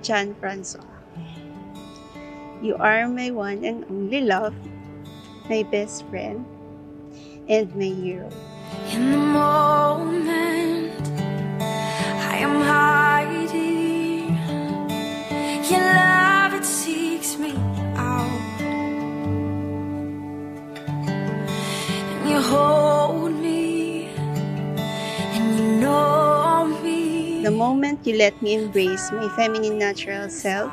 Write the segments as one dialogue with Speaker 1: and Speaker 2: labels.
Speaker 1: John Francois. You are my one and only love, my best friend, and my hero.
Speaker 2: In the moment I am hiding, your love, it seeks me out, and you hold me, and you know me.
Speaker 1: The moment you let me embrace my feminine natural self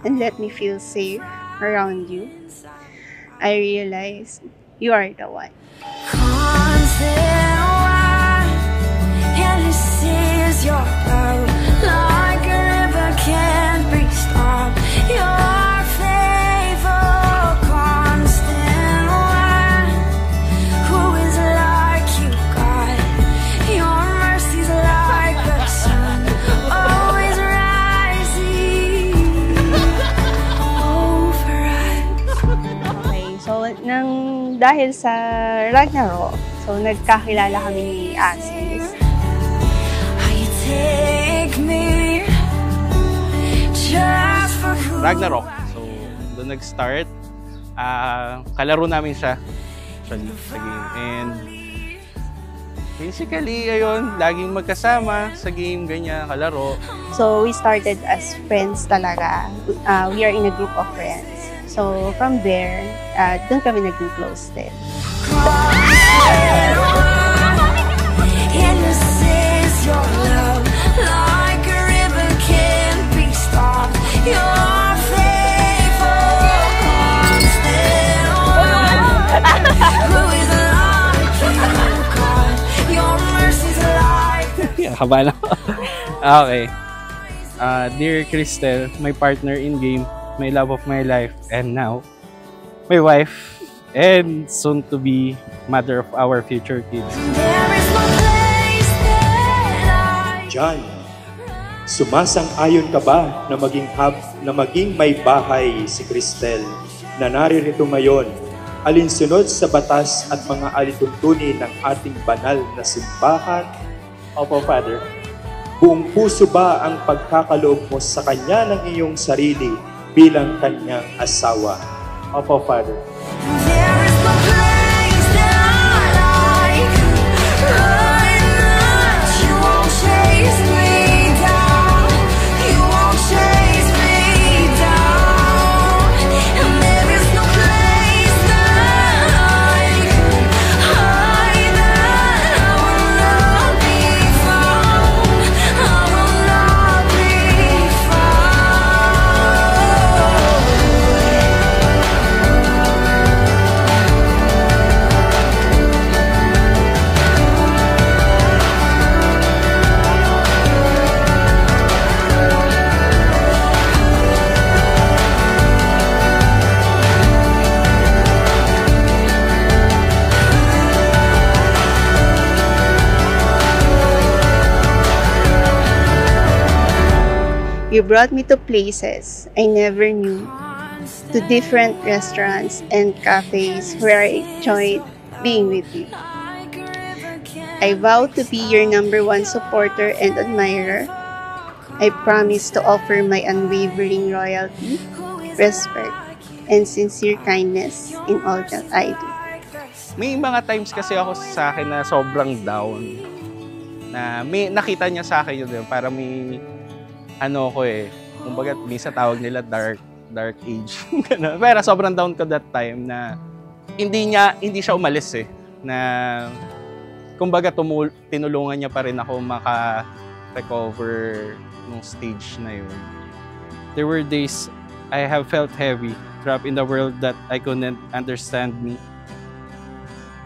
Speaker 1: and let me feel safe around you, I realize you are the one.
Speaker 2: Constant wine, and this is your love, like a river can't be stopped. Your favor, constant wine. Who is like you, God? Your mercy's like the sun, always rising over us.
Speaker 1: Okay, so dahil sa Ragnarok, so nagkakilala kami ni Asis.
Speaker 3: Ragnarok. So, doon nag-start. Kalaro namin siya actually sa game. And basically, ayun, laging magkasama sa game, ganyan, kalaro.
Speaker 1: So we started as friends talaga. We are in a group of friends. So from there, doon kami naging close din.
Speaker 3: Kaba na. Okay. Dear Cristel, my partner in game, my love of my life, and now, my wife, and soon to be mother of our future kids.
Speaker 4: John, sumasang-ayon ka ba na maging may bahay si Cristel na naririto ngayon, alinsunod sa batas at mga alituntunin ng ating banal na simbahan?
Speaker 3: Opo, Father.
Speaker 4: Buong puso ba ang pagkakaloob mo sa kanya ng iyong sarili bilang kanyang asawa?
Speaker 3: Opo, Father.
Speaker 1: You brought me to places I never knew, to different restaurants and cafes where I enjoyed being with you. I vow to be your #1 supporter and admirer. I promise to offer my unwavering loyalty, respect, and sincere kindness in all that I do.
Speaker 3: May mga times kasi ako sa akin na sobrang down. Na may nakita niya sa akin yun, para may ano ko kumbaga minsan tawag nila dark age. Pero sobrang down ko that time na hindi siya umalis na kumbaga tinulungan niya pa rin ako maka-recover nung stage na yun. There were days I have felt heavy, trapped in the world that I couldn't understand me.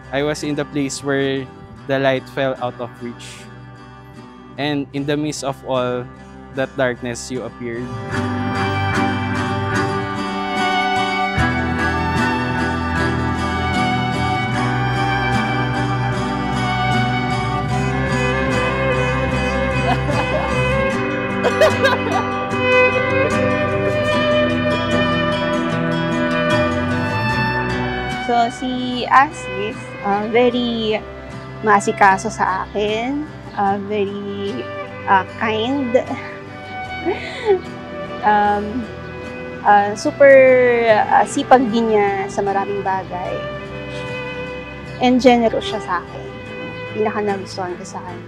Speaker 3: I was in the place where the light fell out of reach. And in the midst of all that darkness, you appeared.
Speaker 1: So, si Asis, very maasikaso sa akin, very kind. Super sipag din niya sa maraming bagay. And generous siya sa akin. Pinaka nagustuhan ko sa kanya.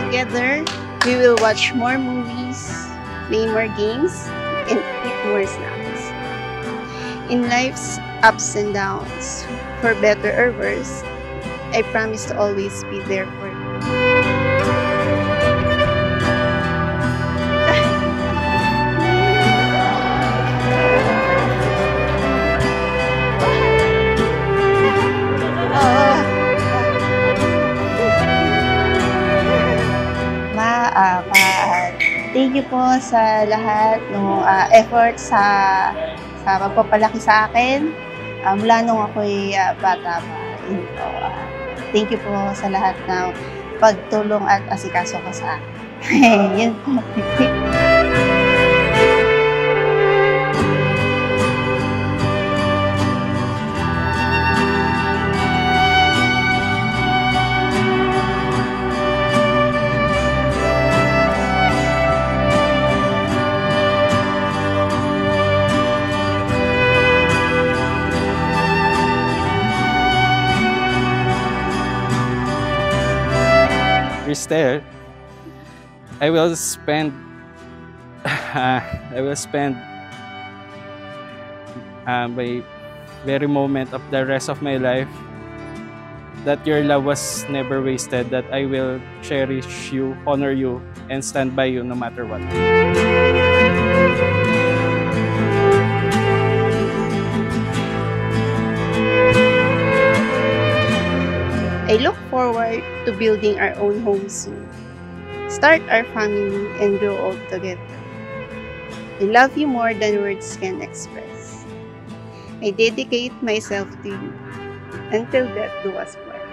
Speaker 1: Together, we will watch more movies, play more games, and eat more snacks. In life's ups and downs, for better or worse, I promise to always be there for you. Thank you po sa lahat ng effort sa pagpapalaki sa akin mula nung ako'y bata pa. Thank you po sa lahat ng pagtulong at asikaso ko sa akin. Yun po.
Speaker 3: Cristel, I will spend my very moment of the rest of my life that your love was never wasted, that I will cherish you, honor you, and stand by you no matter what.
Speaker 1: I look forward to building our own home soon, start our family, and grow old together. I love you more than words can express. I dedicate myself to you until death do us part.